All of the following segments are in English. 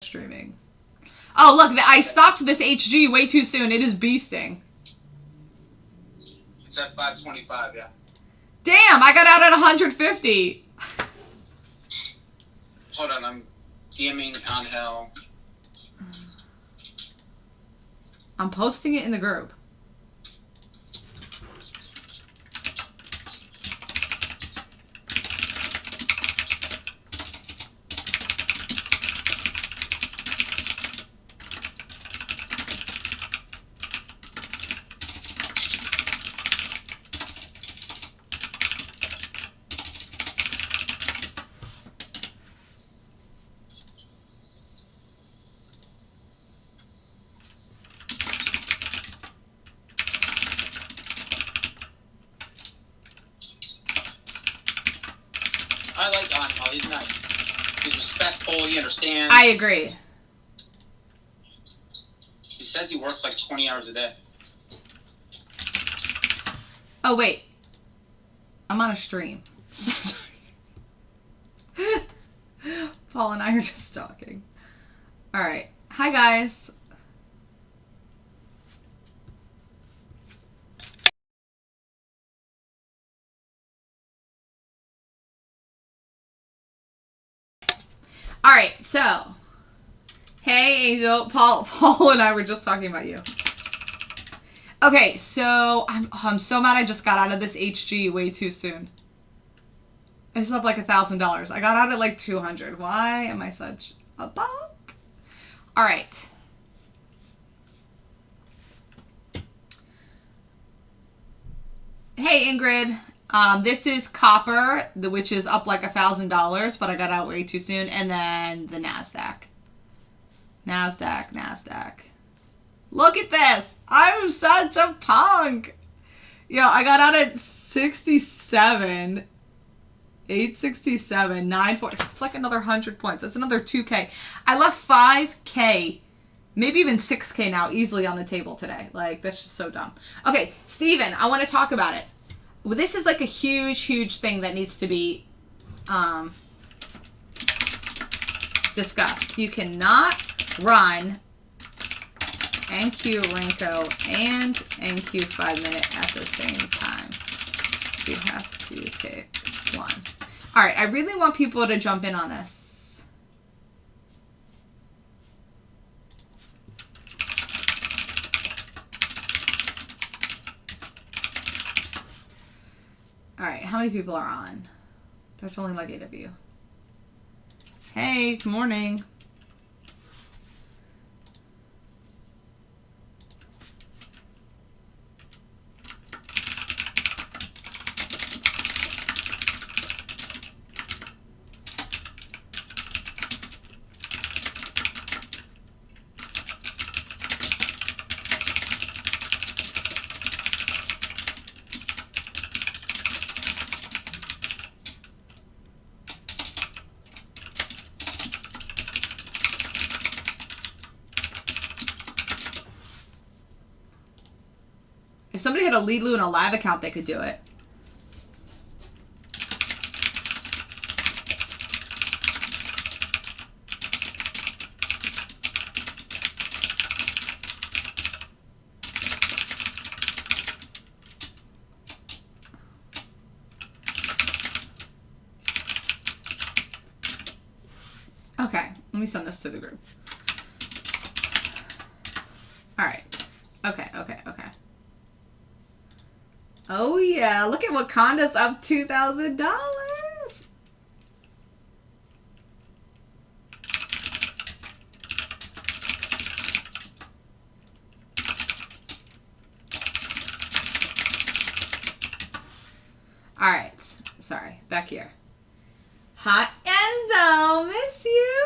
streaming. Oh, look, I stopped this HG way too soon. It is beasting. It's at 525, yeah. Damn, I got out at 150. Hold on, I'm DMing on hell. I'm posting it in the group. I like Angel. He's nice. He's respectful. He understands. I agree. He says he works like 20 hours a day. Oh, wait. I'm on a stream. Paul and I are just talking. All right. Hi, guys. All right, so, hey, Angel, Paul and I were just talking about you. Okay, so, I'm so mad I just got out of this HG way too soon. It's up like $1,000. I got out at like 200. Why am I such a bunk? All right. Hey, Ingrid. This is copper, which is up like $1,000, but I got out way too soon. And then the NASDAQ. NASDAQ. Look at this. I'm such a punk. Yo, I got out at 67. 867. 940. It's like another 100 points. That's another 2K. I left 5K. Maybe even 6K now easily on the table today. Like, that's just so dumb. Okay, Steven, I want to talk about it. Well, this is like a huge thing that needs to be discussed. You cannot run NQ Renko and NQ 5 minute at the same time. You have to pick one. All right, I really want people to jump in on this. All right, how many people are on? There's only like 8 of you. Hey, good morning. If somebody had a Lilu and a live account, they could do it. Okay, let me send this to the group. All right. Okay. Oh, yeah. Look at Wakanda's up $2,000. All right. Sorry. Back here. Hot Enzo. Miss you.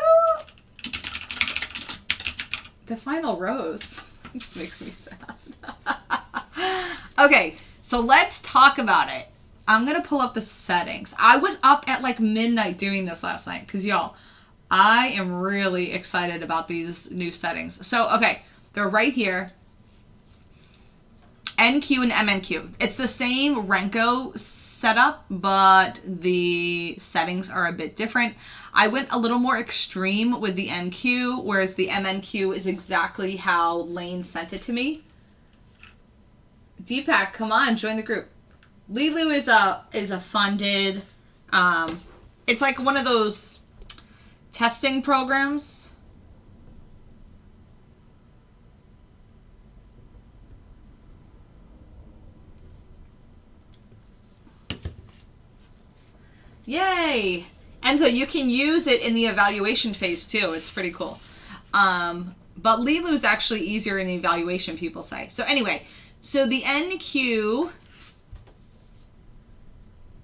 The final rose. This makes me sad. Okay. So let's talk about it. I'm going to pull up the settings. I was up at like midnight doing this last night because, y'all, I am really excited about these new settings. So, okay, they're right here. NQ and MNQ. It's the same Renko setup, but the settings are a bit different. I went a little more extreme with the NQ, whereas the MNQ is exactly how Lane sent it to me. Deepak, come on, join the group. Lilu is a funded, it's like one of those testing programs. Yay! And so you can use it in the evaluation phase too. It's pretty cool. But Lilu's actually easier in evaluation, people say. So anyway, so the NQ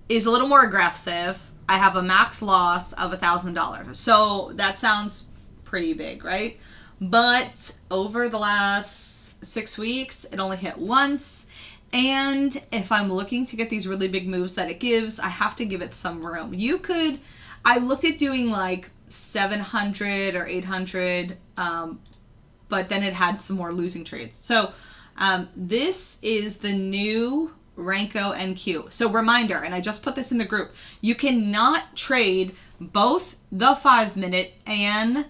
is a little more aggressive. I have a max loss of $1,000. So that sounds pretty big, right? But over the last 6 weeks, it only hit once. And if I'm looking to get these really big moves that it gives, I have to give it some room. I looked at doing like 700 or 800, but then it had some more losing trades. So this is the new Renko NQ. So reminder, and I just put this in the group, you cannot trade both the 5-minute and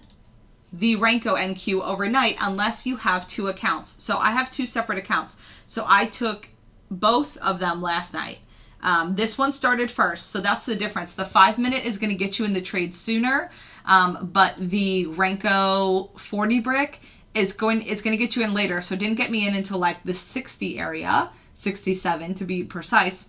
the Renko NQ overnight unless you have 2 accounts. So I have 2 separate accounts. So I took both of them last night. This one started first, so that's the difference. The 5-minute is going to get you in the trade sooner, but the Renko 40 brick it's going to get you in later. So it didn't get me in until like the 60 area, 67 to be precise.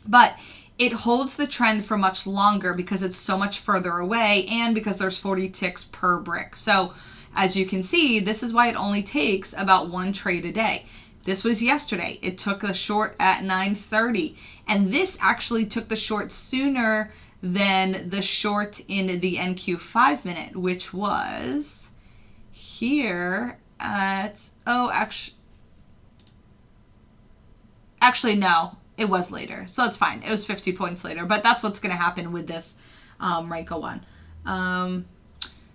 But it holds the trend for much longer because it's so much further away and because there's 40 ticks per brick. So as you can see, this is why it only takes about 1 trade a day. This was yesterday. It took the short at 9:30. And this actually took the short sooner than the short in the NQ 5-minute, which was here at, actually no, it was later. So it's fine. It was 50 points later, but that's what's going to happen with this Renko one.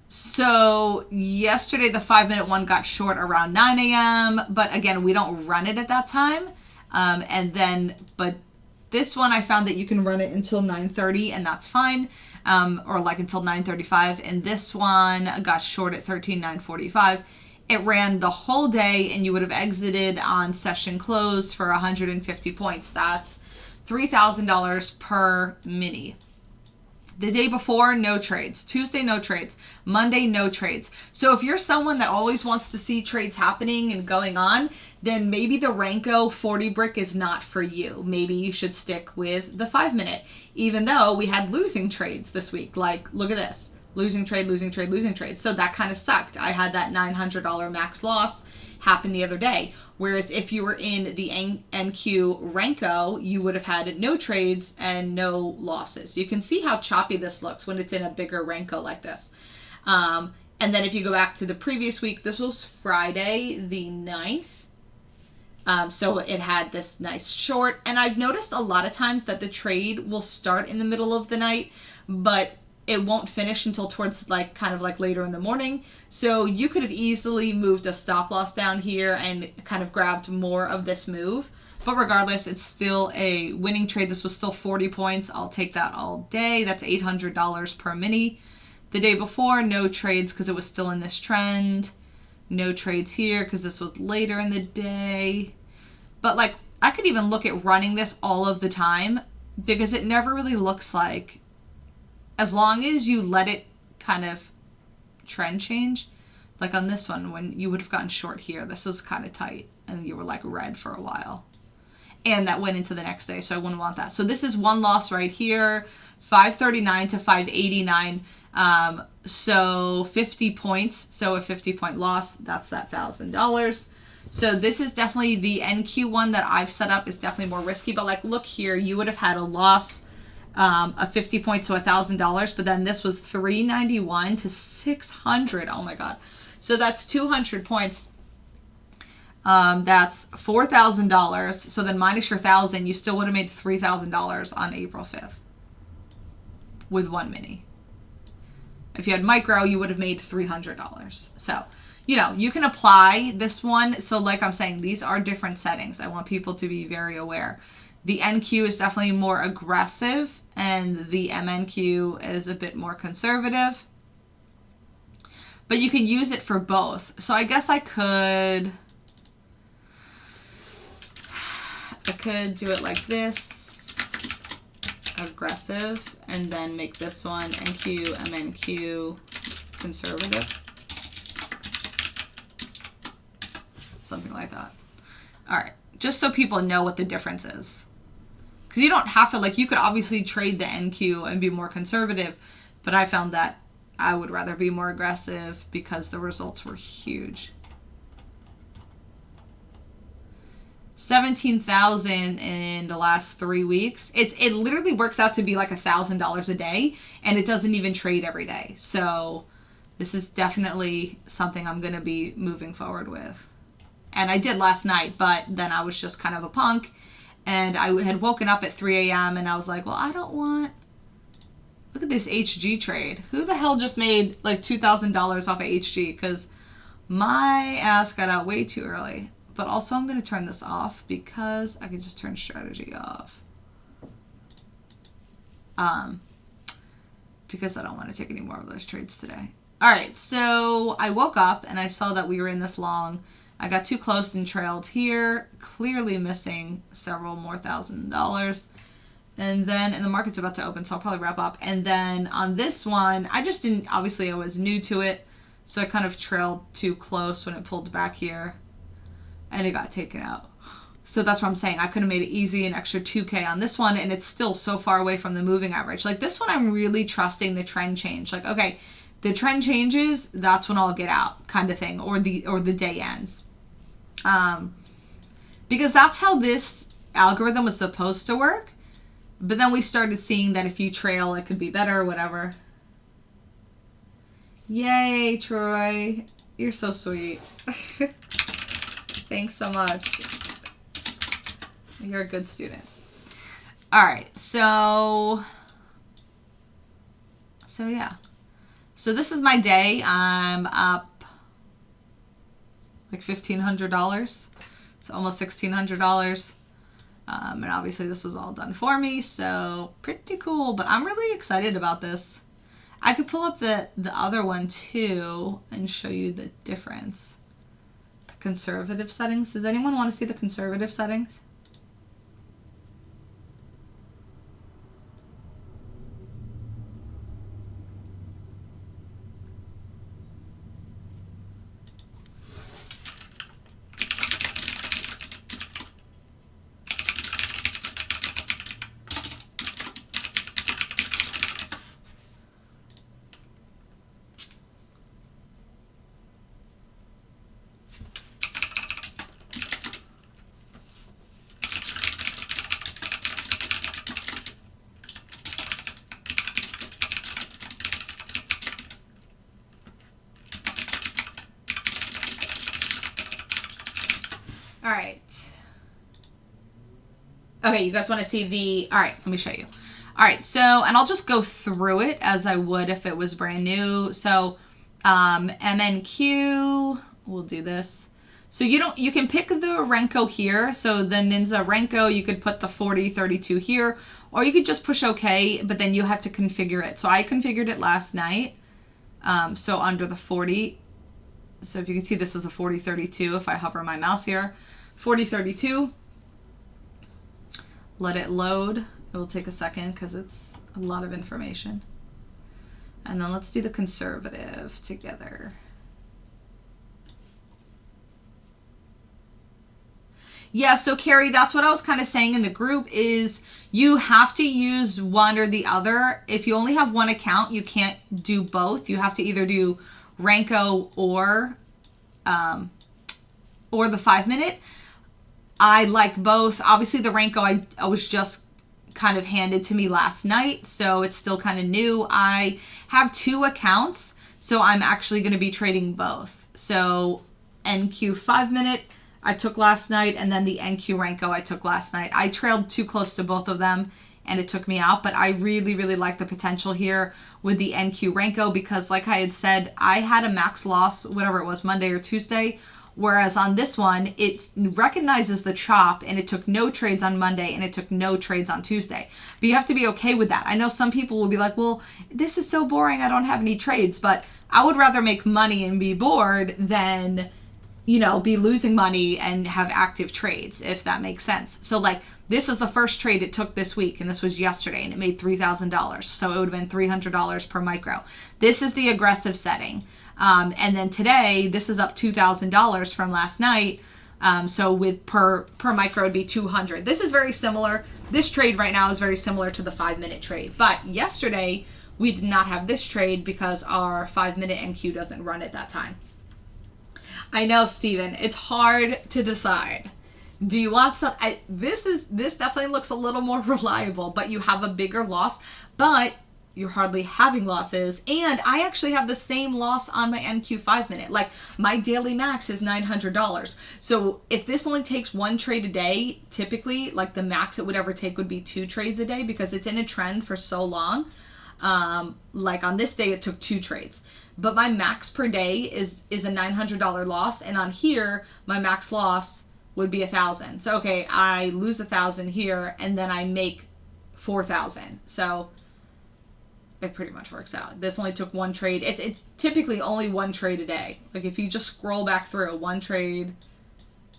So yesterday, the 5-minute one got short around 9 a.m. But again, we don't run it at that time. But this one, I found that you can run it until 9:30 and that's fine. Or like until 9:35. And this one got short at 13,945. It ran the whole day and you would have exited on session close for 150 points. That's $3,000 per mini. The day before, no trades. Tuesday, no trades. Monday, no trades. So if you're someone that always wants to see trades happening and going on, then maybe the Renko 40 brick is not for you. Maybe you should stick with the 5-minute, even though we had losing trades this week. Like, look at this. Losing trade, losing trade, losing trade. So that kind of sucked. I had that $900 max loss happen the other day. Whereas if you were in the NQ Renko, you would have had no trades and no losses. You can see how choppy this looks when it's in a bigger Renko like this. And then if you go back to the previous week, this was Friday the 9th. So it had this nice short. And I've noticed a lot of times that the trade will start in the middle of the night, but it won't finish until towards kind of later in the morning. So you could have easily moved a stop loss down here and kind of grabbed more of this move. But regardless, it's still a winning trade. This was still 40 points. I'll take that all day. That's $800 per mini. The day before, no trades because it was still in this trend. No trades here because this was later in the day. But I could even look at running this all of the time because it never really looks like, as long as you let it kind of trend change, like on this one, when you would have gotten short here, this was kind of tight and you were red for a while. And that went into the next day, so I wouldn't want that. So this is one loss right here, 539 to 589. So 50 points. So a 50-point loss, that's that $1,000. So this is definitely the NQ one that I've set up is definitely more risky. But look here, you would have had a loss of 50 points, so $1,000, but then this was 391 to 600. Oh my god. So that's 200 points. That's $4,000. So then minus your 1,000, you still would have made $3,000 on April 5th with one mini. If you had micro, you would have made $300. So, you know, you can apply this one. So like I'm saying, these are different settings. I want people to be very aware. The NQ is definitely more aggressive and the MNQ is a bit more conservative. But you can use it for both. So I guess I could do it like this, aggressive, and then make this one NQ, MNQ, conservative. Something like that. All right, just so people know what the difference is. Because you don't have to, like, you could obviously trade the NQ and be more conservative, but I found that I would rather be more aggressive because the results were huge. 17,000 in the last 3 weeks. It literally works out to be like $1,000 a day, and it doesn't even trade every day. So this is definitely something I'm going to be moving forward with. And I did last night, but then I was just kind of a punk, and I had woken up at 3 a.m. and I was like, well, I don't want... Look at this HG trade. Who the hell just made like $2,000 off of HG? Because my ass got out way too early. But also I'm going to turn this off because I can just turn strategy off. Because I don't want to take any more of those trades today. All right, so I woke up and I saw that we were in this long. I got too close and trailed here, clearly missing several more $1,000. And then, and the market's about to open, so I'll probably wrap up. And then on this one, I just didn't, obviously I was new to it, so I kind of trailed too close when it pulled back here, and it got taken out. So that's what I'm saying. I could have made it easy, an extra 2K on this one, and it's still so far away from the moving average. Like this one, I'm really trusting the trend change. Like, okay, the trend changes, that's when I'll get out, kind of thing, or the day ends. Because that's how this algorithm was supposed to work. But then we started seeing that if you trail, it could be better or whatever. Yay, Troy. You're so sweet. Thanks so much. You're a good student. All right, so yeah. So this is my day. I'm up like $1,500. So almost $1,600. And obviously this was all done for me, so pretty cool. But I'm really excited about this. I could pull up the other one too and show you the difference. The conservative settings. Does anyone want to see the conservative settings? All right. Okay, you guys want to see the... All right, let me show you. All right, so, and I'll just go through it as I would if it was brand new. So, MNQ, we'll do this. So you can pick the Renko here. So the Ninja Renko, you could put the 4032 here, or you could just push OK, but then you have to configure it. So I configured it last night. So under the 40. So if you can see, this is a 4032 if I hover my mouse here. 4032. Let it load. It will take a second because it's a lot of information. And then let's do the conservative together. Yeah, so Carrie, that's what I was kind of saying in the group is you have to use one or the other. If you only have one account, you can't do both. You have to either do Renko or the 5-minute. I like both. Obviously, the Renko I was just kind of handed to me last night, so it's still kind of new. I have 2 accounts, so I'm actually going to be trading both. So NQ 5-minute I took last night, and then the NQ Renko I took last night. I trailed too close to both of them, and it took me out, but I really, really like the potential here with the NQ Renko because like I had said, I had a max loss, whatever it was, Monday or Tuesday. Whereas on this one, it recognizes the chop and it took no trades on Monday and it took no trades on Tuesday. But you have to be okay with that. I know some people will be like, well, this is so boring. I don't have any trades. But I would rather make money and be bored than, you know, be losing money and have active trades, if that makes sense. So like this is the first trade it took this week and this was yesterday and it made $3,000. So it would have been $300 per micro. This is the aggressive setting. And then today, this is up $2,000 from last night. So with per micro, it'd be 200. This is very similar. This trade right now is very similar to the 5-minute trade. But yesterday, we did not have this trade because our 5-minute NQ doesn't run at that time. I know, Steven, it's hard to decide. Do you want some? This definitely looks a little more reliable, but you have a bigger loss. But you're hardly having losses. And I actually have the same loss on my NQ 5-minute. Like my daily max is $900. So if this only takes 1 trade a day, typically like the max it would ever take would be 2 trades a day because it's in a trend for so long. Like on this day, it took 2 trades. But my max per day is a $900 loss. And on here, my max loss would be $1,000. So, okay, I lose $1,000 here and then I make $4,000. So it pretty much works out. This only took 1 trade. It's typically only 1 trade a day. Like if you just scroll back through 1 trade,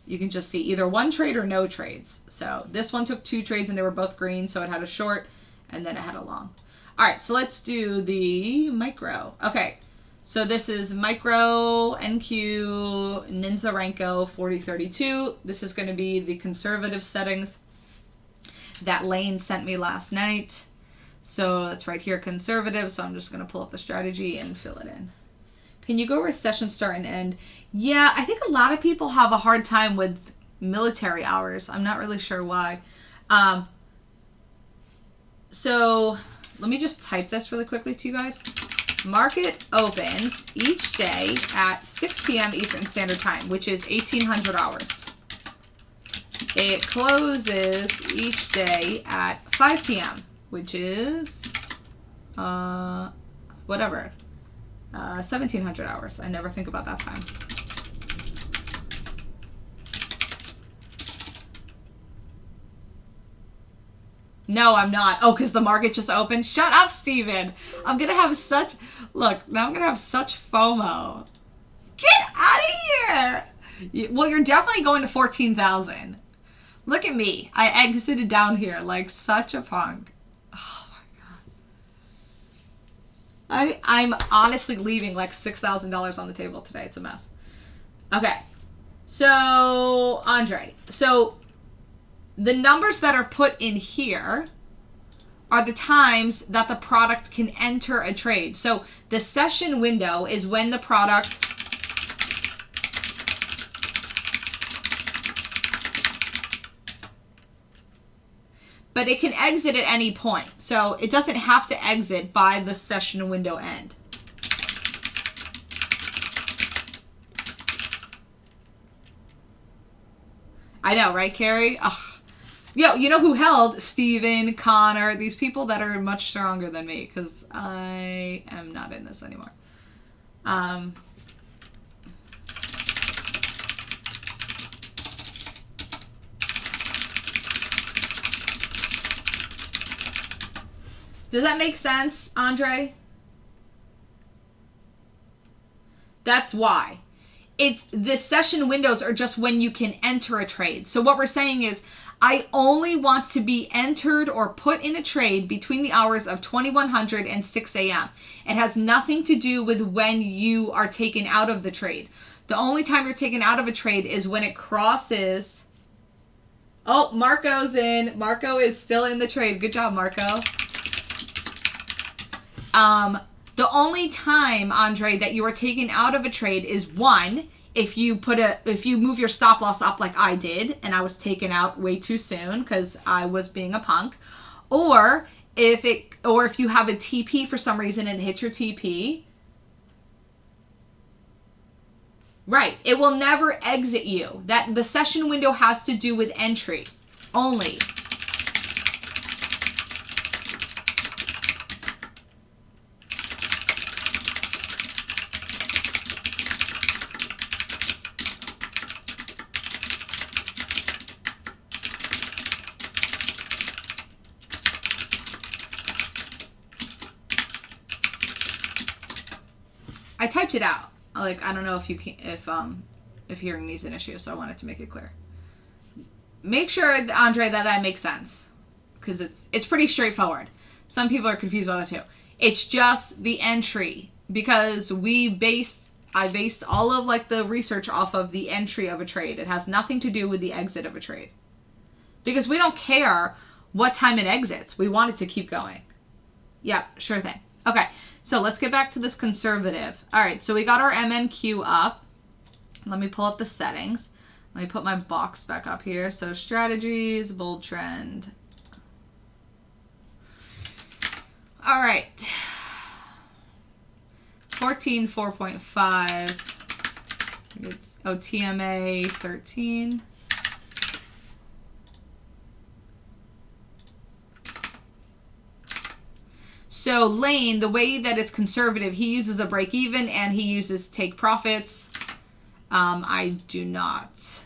you can just see either 1 trade or no trades. So this one took 2 trades and they were both green. So it had a short and then it had a long. All right, so let's do the micro. Okay, so this is micro NQ Ninja Renko 4032. This is going to be the conservative settings that Lane sent me last night. So it's right here, conservative. So I'm just going to pull up the strategy and fill it in. Can you go where session start and end? Yeah, I think a lot of people have a hard time with military hours. I'm not really sure why. So let me just type this really quickly to you guys. Market opens each day at 6 p.m. Eastern Standard Time, which is 1800 hours. It closes each day at 5 p.m., which is, 1700 hours. I never think about that time. No, I'm not. Oh, because the market just opened? Shut up, Steven. I'm going to have such, look, now I'm going to have such FOMO. Get out of here. Well, you're definitely going to 14,000. Look at me. I exited down here like such a punk. Oh my God. I'm honestly leaving like $6,000 on the table today. It's a mess. Okay. So, Andre. So, the numbers that are put in here are the times that the product can enter a trade. So, the session window is when the product but it can exit at any point. So it doesn't have to exit by the session window end. I know, right, Carrie? Ugh. Yo, you know who held? Steven, Connor, these people that are much stronger than me because I am not in this anymore. Does that make sense, Andre? That's why. It's the session windows are just when you can enter a trade. So what we're saying is I only want to be entered or put in a trade between the hours of 2100 and 6 a.m. It has nothing to do with when you are taken out of the trade. The only time you're taken out of a trade is when it crosses. Oh, Marco's in. Marco is still in the trade. Good job, Marco. The only time, Andre, that you are taken out of a trade is one, if you move your stop loss up like I did, and I was taken out way too soon because I was being a punk, or if you have a TP for some reason and it hits your TP, right? It will never exit you. That the session window has to do with entry only. I typed it out. Like, I don't know if you can, if hearing me is an issue, so I wanted to make it clear. Make sure, Andre, that makes sense, because it's pretty straightforward. Some people are confused about it too. It's just the entry, because I based all of like the research off of the entry of a trade. It has nothing to do with the exit of a trade, because we don't care what time it exits. We want it to keep going. Yep, sure thing. Okay, so let's get back to this conservative. All right, so we got our MNQ up. Let me pull up the settings. Let me put my box back up here. So strategies, bold trend. All right. 14, 4.5. It's TMA 13. So Lane, the way that it's conservative, he uses a break even and he uses take profits. I do not.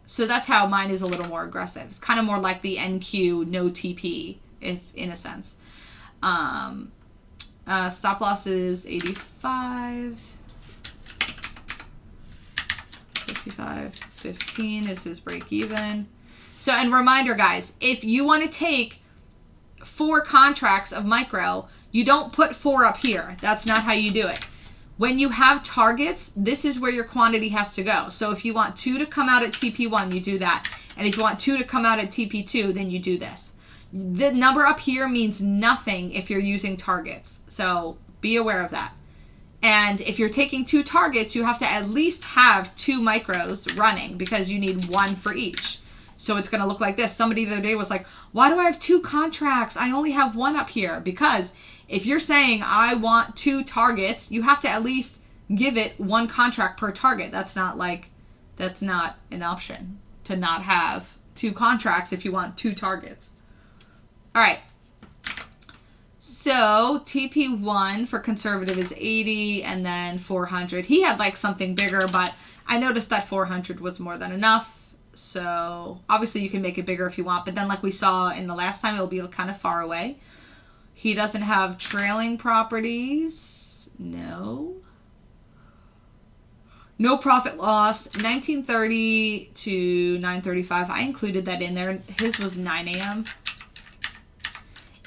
So that's how mine is a little more aggressive. It's kind of more like the NQ, no TP, if in a sense. Stop loss is 85. 55, 15 is his break even. So, and reminder guys, if you want to take 4 contracts of micro, you don't put 4 up here. That's not how you do it. When you have targets, this is where your quantity has to go. So if you want 2 to come out at TP1, you do that. And if you want 2 to come out at TP2, then you do this. The number up here means nothing if you're using targets. So be aware of that. And if you're taking 2 targets, you have to at least have 2 micros running, because you need 1 for each. So it's going to look like this. Somebody the other day was like, why do I have 2 contracts? I only have 1 up here. Because if you're saying I want 2 targets, you have to at least give it 1 contract per target. That's not an option to not have 2 contracts if you want 2 targets. All right. So TP1 for conservative is 80 and then 400. He had like something bigger, but I noticed that 400 was more than enough. So obviously you can make it bigger if you want, but then like we saw in the last time, it'll be kind of far away. He doesn't have trailing properties. No. No profit loss. 1930 to 9:35. I included that in there. His was 9 a.m.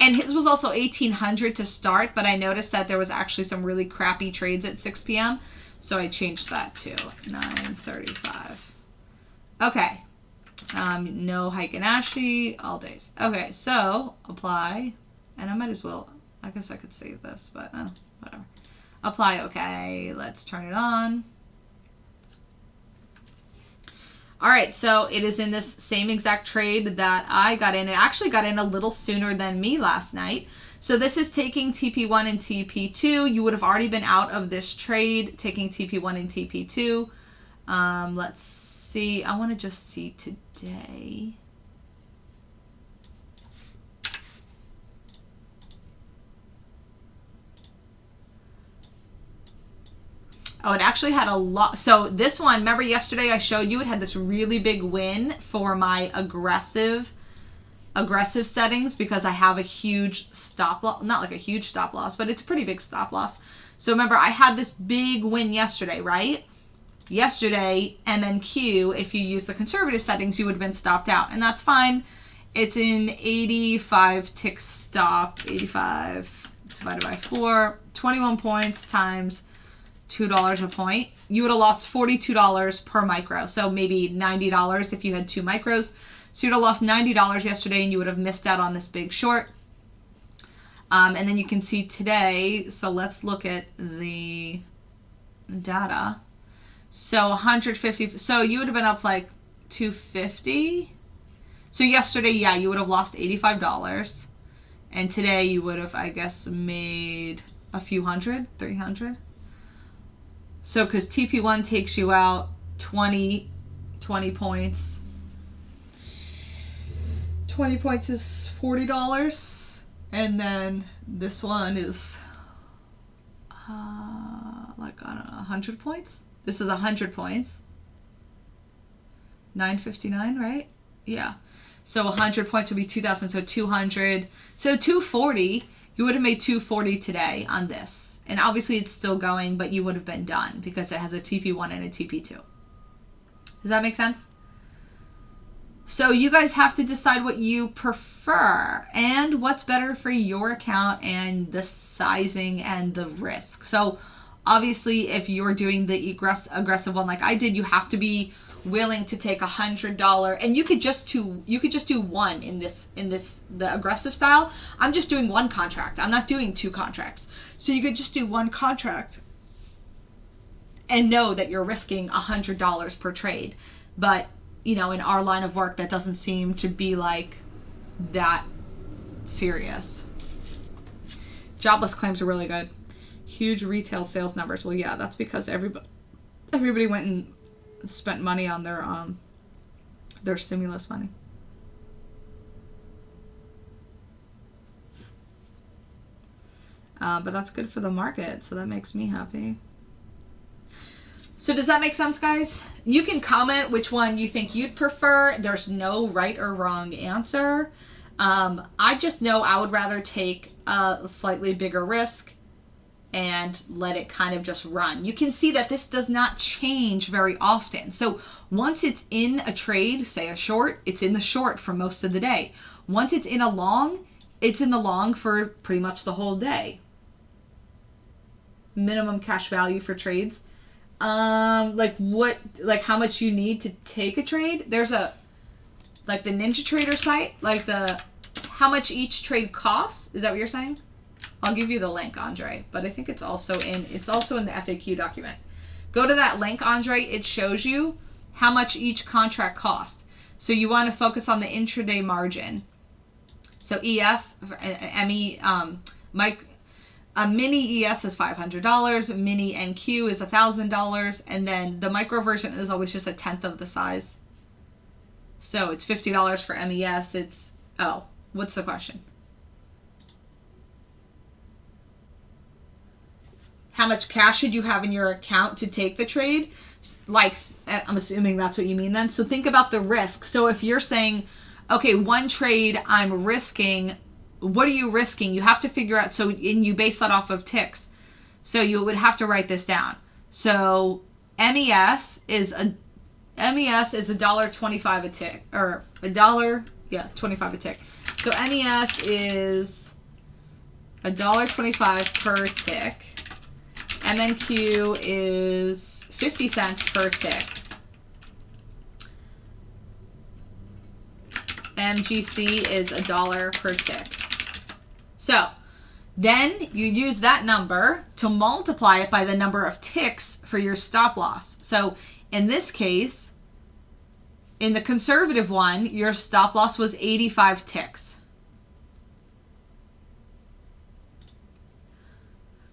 And his was also 1800 to start, but I noticed that there was actually some really crappy trades at 6 p.m. So I changed that to 9:35. Okay. No hike and ashy all days. Okay, so apply. And I might as well, I guess I could save this, but whatever. Apply, okay. Let's turn it on. All right, so it is in this same exact trade that I got in. It actually got in a little sooner than me last night. So this is taking TP1 and TP2. You would have already been out of this trade, taking TP1 and TP2. Let's see. I want to just see today. Oh, it actually had a lot. So this one, remember yesterday I showed you it had this really big win for my aggressive settings, because I have a huge stop loss, not like a huge stop loss, but it's a pretty big stop loss. So remember I had this big win yesterday, right? Yesterday, MNQ, if you use the conservative settings, you would have been stopped out, and that's fine. It's in 85 tick stop, 85 divided by 4, 21 points times $2 a point. You would have lost $42 per micro. So maybe $90 if you had 2 micros. So you'd have lost $90 yesterday and you would have missed out on this big short. And then you can see today, so let's look at the data. So 150, so you would have been up like 250. So yesterday, yeah, you would have lost $85. And today you would have, I guess, made a few hundred, 300. So, because TP1 takes you out 20 points. 20 points is $40. And then this one is like, I don't know, 100 points. This is 100 points. 959, right? Yeah. So 100 points would be 2,000. So 200. So 240. You would have made 240 today on this. And obviously it's still going, but you would have been done because it has a TP1 and a TP2. Does that make sense? So you guys have to decide what you prefer and what's better for your account and the sizing and the risk. So obviously if you're doing the aggressive one like I did, you have to be willing to take $100, and you could just do one in the aggressive style. I'm just doing one contract. I'm not doing two contracts. So you could just do one contract and know that you're risking $100 per trade. But you know, in our line of work, that doesn't seem to be like that serious. Jobless claims are really good. Huge retail sales numbers. Well, yeah, that's because everybody went and spent money on their stimulus money. But that's good for the market, so that makes me happy. So does that make sense, guys? You can comment which one you think you'd prefer. There's no right or wrong answer. I just know I would rather take a slightly bigger risk and let it kind of just run. You can see that this does not change very often. So once it's in a trade, say a short, it's in the short for most of the day. Once it's in a long, it's in the long for pretty much the whole day. Minimum cash value for trades. Like how much you need to take a trade. There's like the Ninja Trader site, like how much each trade costs. Is that what you're saying? I'll give you the link, Andre, but I think it's also in the FAQ document. Go to that link, Andre. It shows you how much each contract costs. So you want to focus on the intraday margin. So ES, ME, a mini ES is $500, mini NQ is $1,000, and then the micro version is always just a tenth of the size. So it's $50 for MES. What's the question? How much cash should you have in your account to take the trade? Like, I'm assuming that's what you mean then. So think about the risk. So if you're saying, okay, one trade I'm risking, what are you risking? You have to figure out, and you base that off of ticks. So you would have to write this down. So MES is $1.25 a tick, or $1.25 a tick. So MES is $1.25 per tick. MNQ is 50 cents per tick. MGC is $1 per tick. So then you use that number to multiply it by the number of ticks for your stop loss. So in this case, in the conservative one, your stop loss was 85 ticks.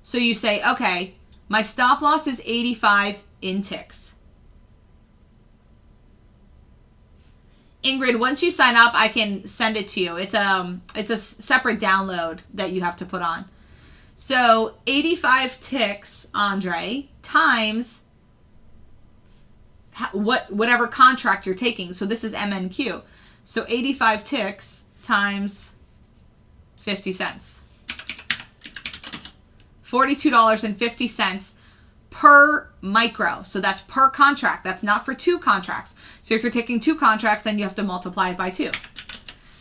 So you say, okay, my stop loss is 85 in ticks. Ingrid, once you sign up, I can send it to you. It's a separate download that you have to put on. So 85 ticks, Andre, times whatever contract you're taking. So this is MNQ. So 85 ticks times 50 cents. $42.50 per micro. So that's per contract. That's not for two contracts. So if you're taking two contracts, then you have to multiply it by 2.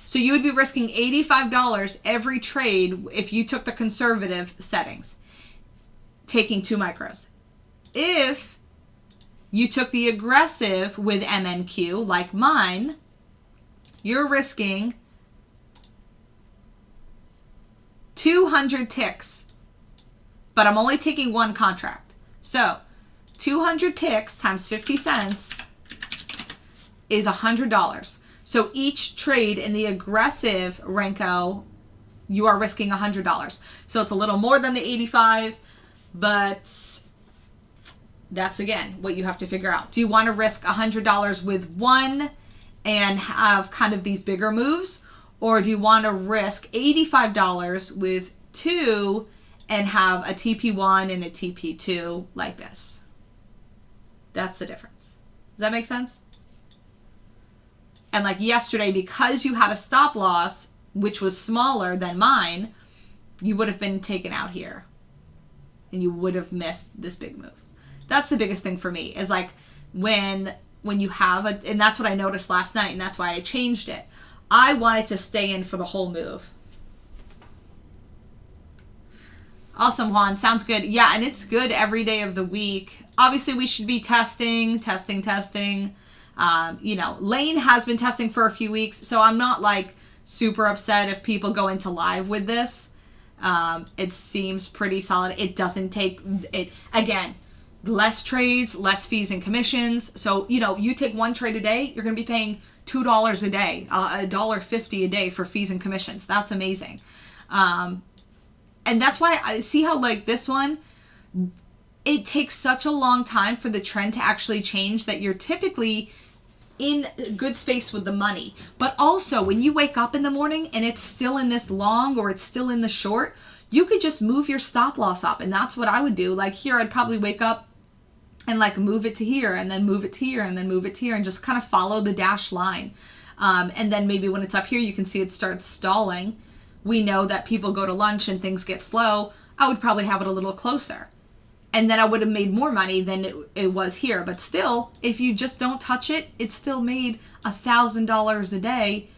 So you would be risking $85 every trade if you took the conservative settings, taking 2 micros. If you took the aggressive with MNQ, like mine, you're risking 200 ticks. But I'm only taking one contract. So 200 ticks times 50 cents is $100. So each trade in the aggressive Renko, you are risking $100. So it's a little more than the 85, but that's, again, what you have to figure out. Do you want to risk $100 with one and have kind of these bigger moves? Or do you want to risk $85 with two and have a TP1 and a TP2 like this? That's the difference. Does that make sense? And like yesterday, because you had a stop loss, which was smaller than mine, you would have been taken out here. and you would have missed this big move. That's the biggest thing for me, is like when you have and that's what I noticed last night, and that's why I changed it. I wanted to stay in for the whole move. Awesome, Juan. Sounds good. Yeah, and it's good every day of the week. Obviously, we should be testing. You know, Lane has been testing for a few weeks, so I'm not like super upset if people go into live with this. It seems pretty solid. It doesn't take it, again, less trades, less fees and commissions. So, you know, you take one trade a day, you're going to be paying $2 a day, $1.50 a day for fees and commissions. That's amazing. And that's why I see how, like, this one, it takes such a long time for the trend to actually change that you're typically in good space with the money. But also, when you wake up in the morning and it's still in this long or it's still in the short, you could just move your stop loss up. And that's what I would do. Like here, I'd probably wake up and like move it to here and then move it to here and then move it to here and just kind of follow the dashed line. And then maybe when it's up here, you can see it starts stalling. We know that people go to lunch and things get slow. I would probably have it a little closer. And then I would have made more money than it was here. But still, if you just don't touch it, it still made $1,000 a day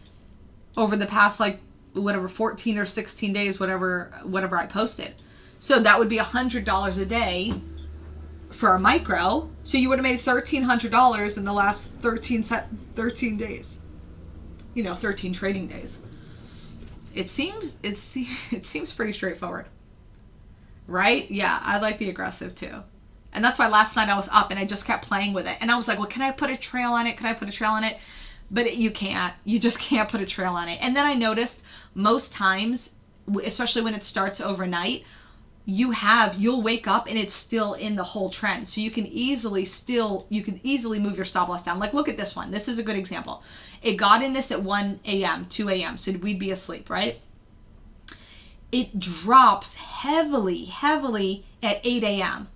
over the past, like, whatever, 14 or 16 days, whatever I posted. So that would be $100 a day for a micro. So you would have made $1,300 in the last 13 days. You know, 13 trading days. It seems pretty straightforward. Right? Yeah, I like the aggressive too. And that's why last night I was up and I just kept playing with it. And I was like, well, can I put a trail on it? Can I put a trail on it? But you can't. You just can't put a trail on it. And then I noticed most times, especially when it starts overnight, you'll wake up and it's still in the whole trend. So you can easily move your stop loss down. Like, look at this one. This is a good example. It got in this at 1 a.m., 2 a.m. So we'd be asleep, right? It drops heavily at 8 a.m.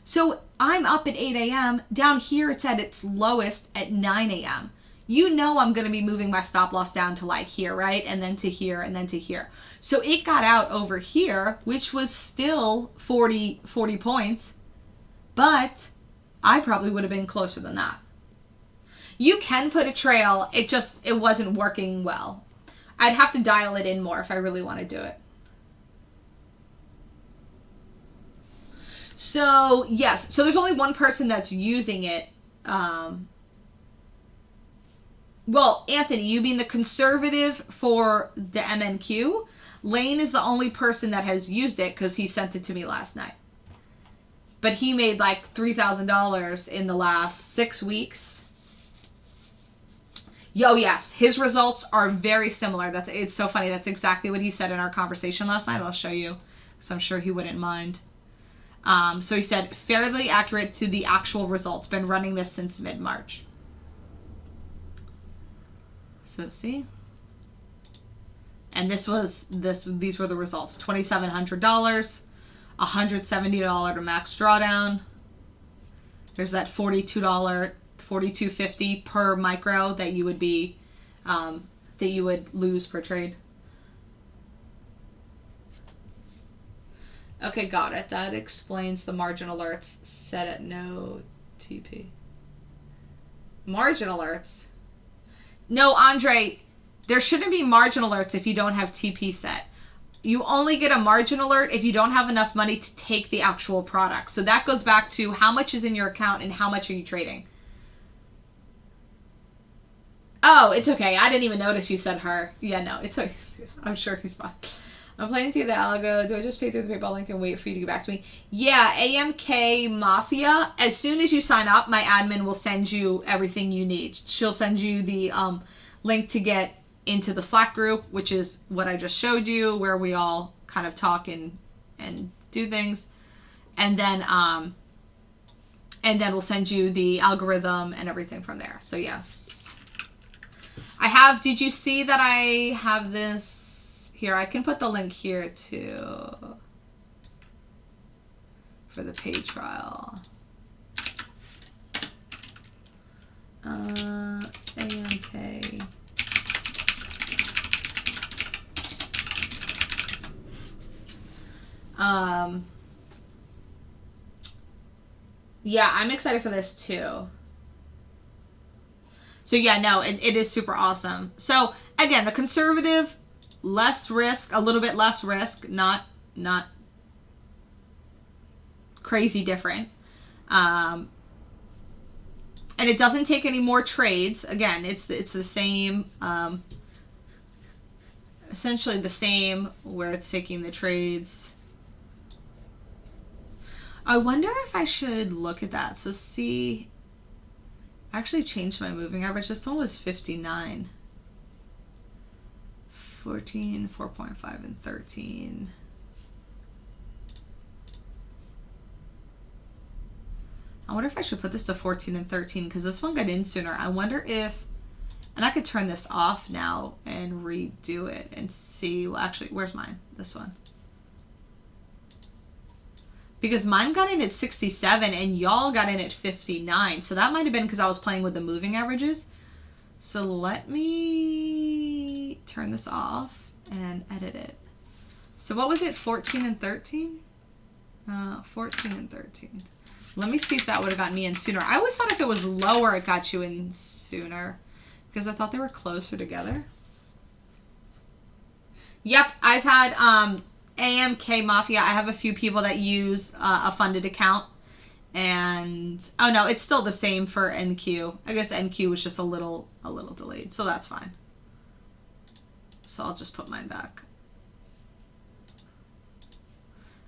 So I'm up at 8 a.m. Down here, it's at its lowest at 9 a.m. You know I'm going to be moving my stop loss down to like here, right? And then to here, and then to here. So it got out over here, which was still 40 points. But I probably would have been closer than that. You can put a trail. It wasn't working well. I'd have to dial it in more if I really want to do it. So, yes. So, there's only one person that's using it. Well, Anthony, you being the conservative for the MNQ. Lane is the only person that has used it because he sent it to me last night. But he made like $3,000 in the last 6 weeks. Yo, yes. His results are very similar. It's so funny. That's exactly what he said in our conversation last night. I'll show you because I'm sure he wouldn't mind. So he said, fairly accurate to the actual results. Been running this since mid-March. So see? And these were the results. $2,700, $170 to max drawdown. There's that $42.50 per micro that you would lose per trade. Okay, got it. That explains the margin alerts set at no TP. Margin alerts? No, Andre, there shouldn't be margin alerts if you don't have TP set. You only get a margin alert if you don't have enough money to take the actual product. So that goes back to how much is in your account and how much are you trading. Oh, it's okay. I didn't even notice you said her. Yeah, no, it's okay. I'm sure he's fine. I'm planning to get the Algo. Do I just pay through the PayPal link and wait for you to get back to me? Yeah, AMK Mafia. As soon as you sign up, my admin will send you everything you need. She'll send you the link to get into the Slack group, which is what I just showed you, where we all kind of talk and do things. And then we'll send you the algorithm and everything from there. So yes. Did you see that I have this? Here, I can put the link here too for the paid trial. AMK. Yeah, I'm excited for this too. So yeah, no, it is super awesome. So again, the conservative, less risk, a little bit less risk, not crazy different. And it doesn't take any more trades. Again, it's the same, essentially the same where it's taking the trades. I wonder if I should look at that. So see, I actually changed my moving average. This one was 59. 14, 4.5, and 13. I wonder if I should put this to 14 and 13 because this one got in sooner. I wonder if, and I could turn this off now and redo it and see, well actually, where's mine? This one. Because mine got in at 67 and y'all got in at 59. So that might have been because I was playing with the moving averages. So let me turn this off and edit it. So what was it, 14 and 13? 14 and 13. Let me see if that would have gotten me in sooner. I always thought if it was lower, it got you in sooner. Because I thought they were closer together. Yep, I've had AMK Mafia. I have a few people that use a funded account. And, oh no, it's still the same for NQ. I guess NQ was just a little delayed. So that's fine. So I'll just put mine back.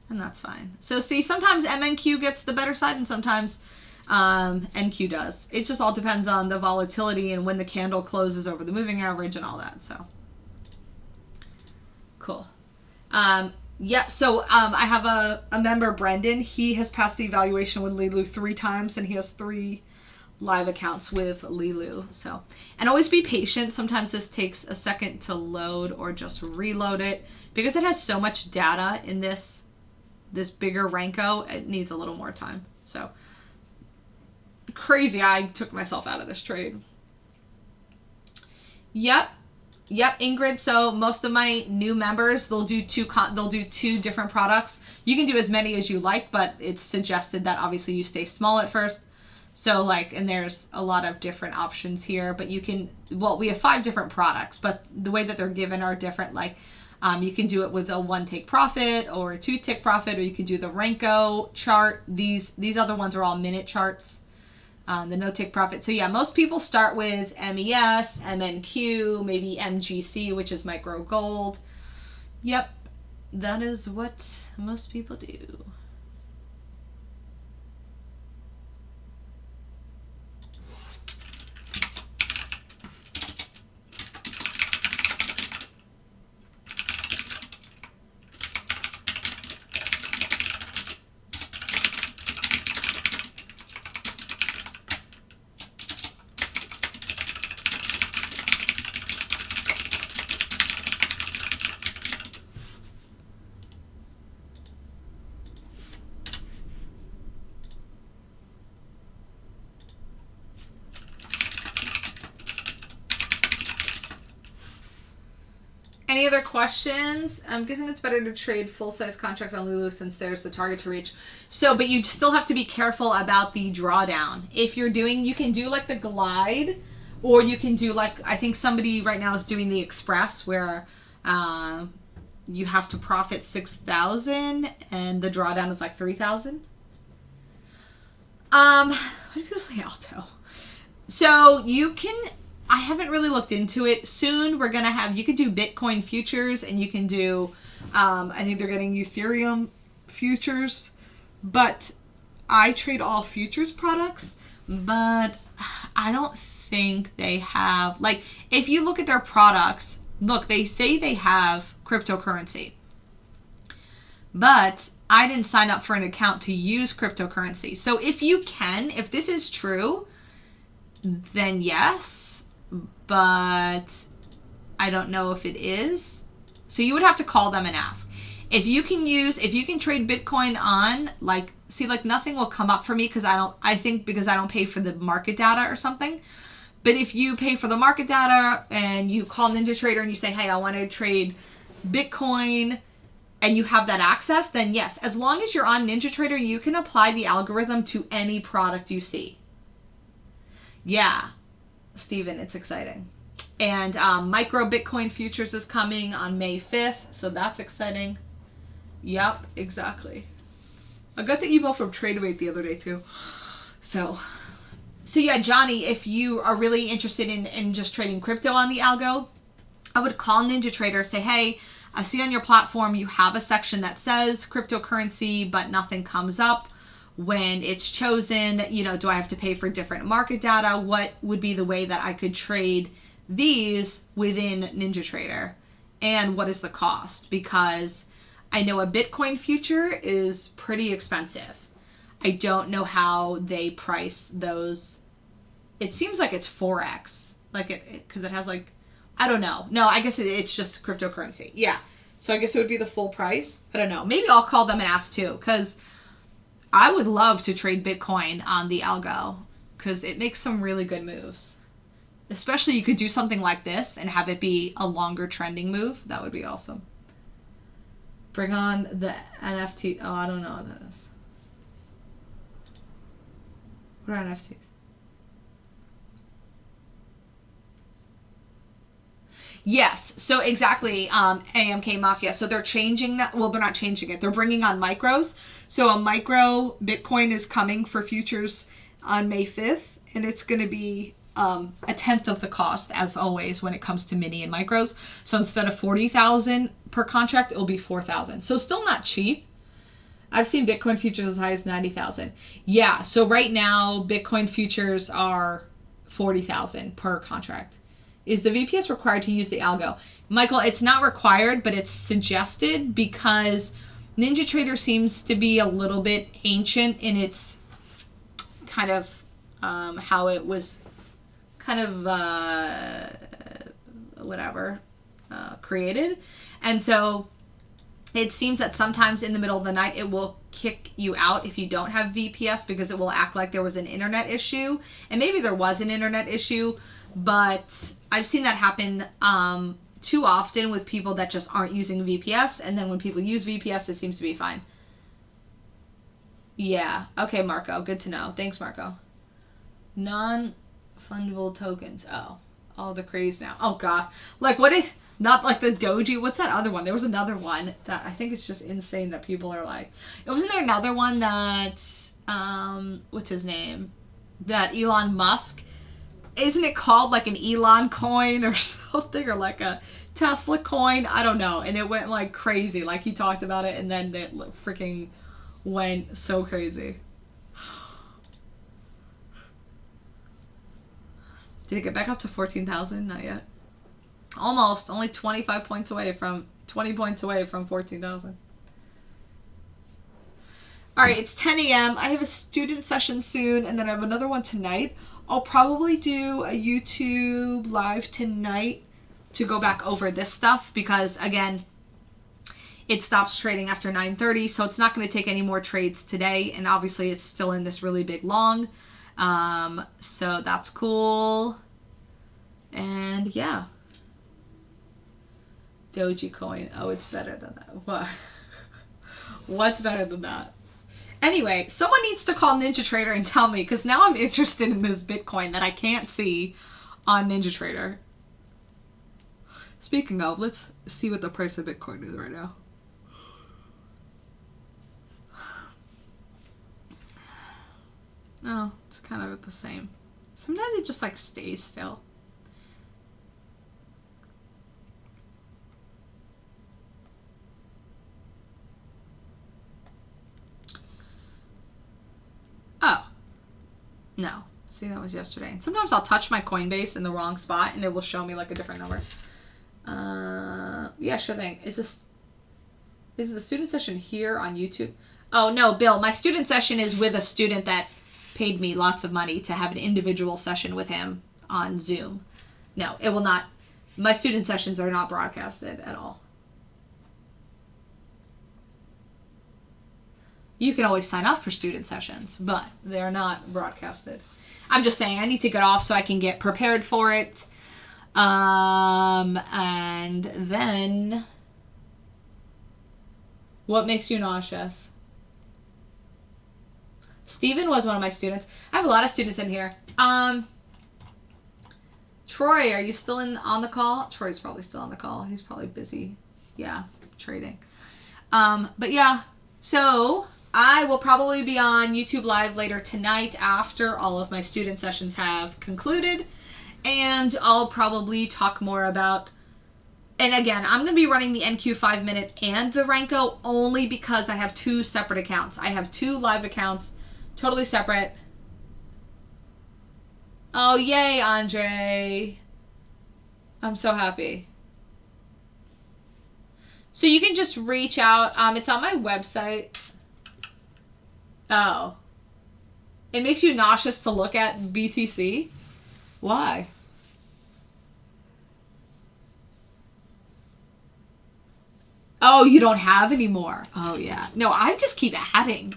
And that's fine. So see, sometimes MNQ gets the better side and sometimes NQ does. It just all depends on the volatility and when the candle closes over the moving average and all that. So cool. Yep. So I have a member, Brendan. He has passed the evaluation with Lilu 3 times and he has 3 live accounts with Lilu. So, and always be patient. Sometimes this takes a second to load or just reload it because it has so much data in this bigger Renko, it needs a little more time. So crazy, I took myself out of this trade. Yep, Ingrid. So most of my new members, they'll do two different products. You can do as many as you like, but it's suggested that obviously you stay small at first. So like, and there's a lot of different options here, but you can, well, we have 5 different products, but the way that they're given are different. Like, you can do it with a 1 tick profit or a 2 tick profit, or you can do the Renko chart. These other ones are all minute charts, the no tick profit. So yeah, most people start with MES, MNQ, maybe MGC, which is micro gold. Yep, that is what most people do. Any other questions? I'm guessing it's better to trade full-size contracts on Lulu since there's the target to reach. So, but you still have to be careful about the drawdown. If you're doing, you can do like the glide, or you can do like, I think somebody right now is doing the express where you have to profit 6,000 and the drawdown is like 3,000. What do people say, Alto? So you can, I haven't really looked into it. Soon we're going to have, you could do Bitcoin futures and you can do, I think they're getting Ethereum futures, but I trade all futures products, but I don't think they have, like, if you look at their products, look, they say they have cryptocurrency, but I didn't sign up for an account to use cryptocurrency. So if you can, if this is true, then yes, but I don't know if it is. So you would have to call them and ask. If you can use, if you can trade Bitcoin on, like, see, like nothing will come up for me because I think because I don't pay for the market data or something. But if you pay for the market data and you call NinjaTrader and you say, hey, I want to trade Bitcoin and you have that access, then yes, as long as you're on NinjaTrader, you can apply the algorithm to any product you see. Yeah, Steven, it's exciting. And micro Bitcoin futures is coming on May 5th, so that's exciting. Yep, exactly. I got the email from TradeAway the other day too. So yeah, Johnny, if you are really interested in just trading crypto on the algo, I would call NinjaTrader, say, hey, I see on your platform you have a section that says cryptocurrency, but nothing comes up when it's chosen. You know, do I have to pay for different market data? What would be the way that I could trade these within NinjaTrader? And what is the cost? Because I know a Bitcoin future is pretty expensive. I don't know how they price those. It seems like it's 4x, like because it has like, I don't know. No, I guess it's just cryptocurrency. Yeah. So I guess it would be the full price. I don't know. Maybe I'll call them and ask too, because I would love to trade Bitcoin on the algo because it makes some really good moves. Especially you could do something like this and have it be a longer trending move. That would be awesome. Bring on the NFT. Oh, I don't know what that is. What are NFTs? Yes, so exactly, AMK Mafia. So they're changing that. Well, they're not changing it. They're bringing on micros. So a micro Bitcoin is coming for futures on May 5th, and it's going to be a tenth of the cost, as always, when it comes to mini and micros. So instead of 40,000 per contract, it will be 4,000. So still not cheap. I've seen Bitcoin futures as high as 90,000. Yeah, so right now, Bitcoin futures are 40,000 per contract. Is the VPS required to use the algo? Michael, it's not required, but it's suggested because NinjaTrader seems to be a little bit ancient in its kind of how it was kind of created. And so it seems that sometimes in the middle of the night it will kick you out if you don't have VPS because it will act like there was an internet issue. And maybe there was an internet issue, but I've seen that happen too often with people that just aren't using VPS. And then when people use VPS, it seems to be fine. Yeah. Okay, Marco. Good to know. Thanks, Marco. Non-fungible tokens. Oh. All the craze now. Oh, God. Like, what if... Not like the Doji. What's that other one? There was another one that I think it's just insane that people are like... Wasn't there another one that... what's his name? That Elon Musk... Isn't it called like an Elon coin or something? Or like a Tesla coin? I don't know. And it went like crazy. Like he talked about it and then it freaking went so crazy. Did it get back up to 14,000? Not yet. Almost. Only 25 points away from... 20 points away from 14,000. Alright, it's 10 a.m. I have a student session soon and then I have another one tonight. I'll probably do a YouTube live tonight to go back over this stuff because, again, it stops trading after 9:30, so it's not going to take any more trades today, and obviously it's still in this really big long, so that's cool, and yeah. Dogecoin. Oh, it's better than that. What? What's better than that? Anyway, someone needs to call NinjaTrader and tell me, because now I'm interested in this Bitcoin that I can't see on NinjaTrader. Speaking of, let's see what the price of Bitcoin is right now. Oh, it's kind of the same. Sometimes it just like stays still. Oh. No. See, that was yesterday. And sometimes I'll touch my Coinbase in the wrong spot and it will show me like a different number. Yeah, sure thing. Is the student session here on YouTube? Oh, no, Bill. My student session is with a student that paid me lots of money to have an individual session with him on Zoom. No, it will not. My student sessions are not broadcasted at all. You can always sign up for student sessions, but they're not broadcasted. I'm just saying I need to get off so I can get prepared for it. And then What makes you nauseous? Steven was one of my students. I have a lot of students in here. Troy, are you still on the call? Troy's probably still on the call. He's probably busy. Yeah, trading. But yeah, so I will probably be on YouTube Live later tonight after all of my student sessions have concluded. And I'll probably talk more about, and again, I'm going to be running the NQ 5-minute and the Renko only because I have 2 separate accounts. I have 2 live accounts, totally separate. Oh, yay, Andre. I'm so happy. So you can just reach out. It's on my website. Oh. It makes you nauseous to look at BTC? Why? Oh, you don't have any more. Oh, yeah. No, I just keep adding.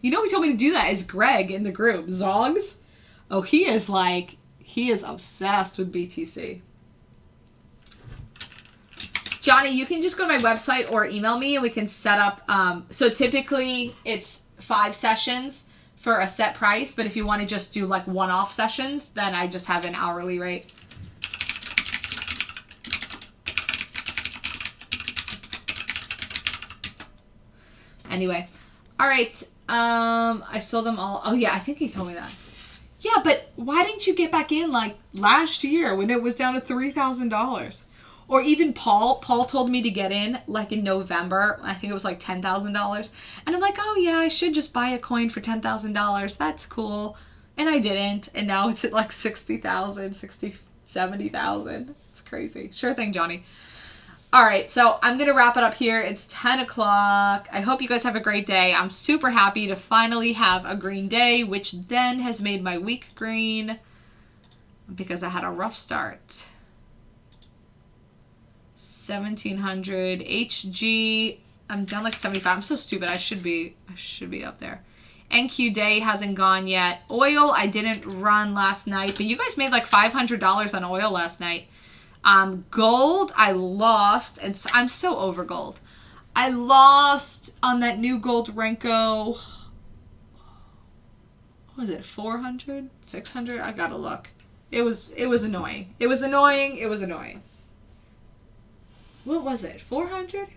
You know who told me to do that is Greg in the group. Zogs. Oh, he is obsessed with BTC. Johnny, you can just go to my website or email me and we can set up. So typically it's 5 sessions for a set price. But if you want to just do like one-off sessions, then I just have an hourly rate. Anyway. All right. I sold them all. Oh, yeah. I think he told me that. Yeah, but why didn't you get back in like last year when it was down to $3,000? Or even Paul told me to get in like in November. I think it was like $10,000. And I'm like, oh yeah, I should just buy a coin for $10,000. That's cool. And I didn't. And now it's at like 60,000, 70,000. It's crazy. Sure thing, Johnny. All right, so I'm going to wrap it up here. It's 10 o'clock. I hope you guys have a great day. I'm super happy to finally have a green day, which then has made my week green because I had a rough start. 1700 HG. I'm down like 75. I'm so stupid. I should be up there. NQ day hasn't gone yet. Oil I didn't run last night, but you guys made like $500 on oil last night. Gold I lost, and so, I'm so over gold. I lost on that new gold Renko. What was it? 400? 600? I gotta look. It was annoying. It was annoying. What was it? 400?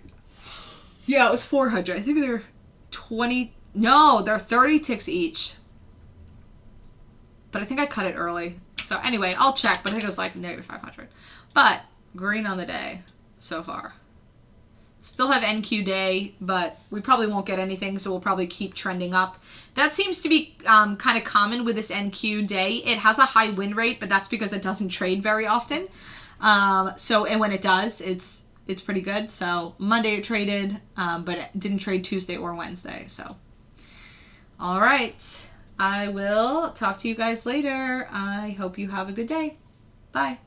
Yeah, it was 400. I think they're 20. No, they're 30 ticks each. But I think I cut it early. So anyway, I'll check, but I think it was like negative 500. But green on the day so far. Still have NQ day, but we probably won't get anything, so we'll probably keep trending up. That seems to be kind of common with this NQ day. It has a high win rate, but that's because it doesn't trade very often. And when it does, it's pretty good. So Monday it traded, but it didn't trade Tuesday or Wednesday. So, all right. I will talk to you guys later. I hope you have a good day. Bye.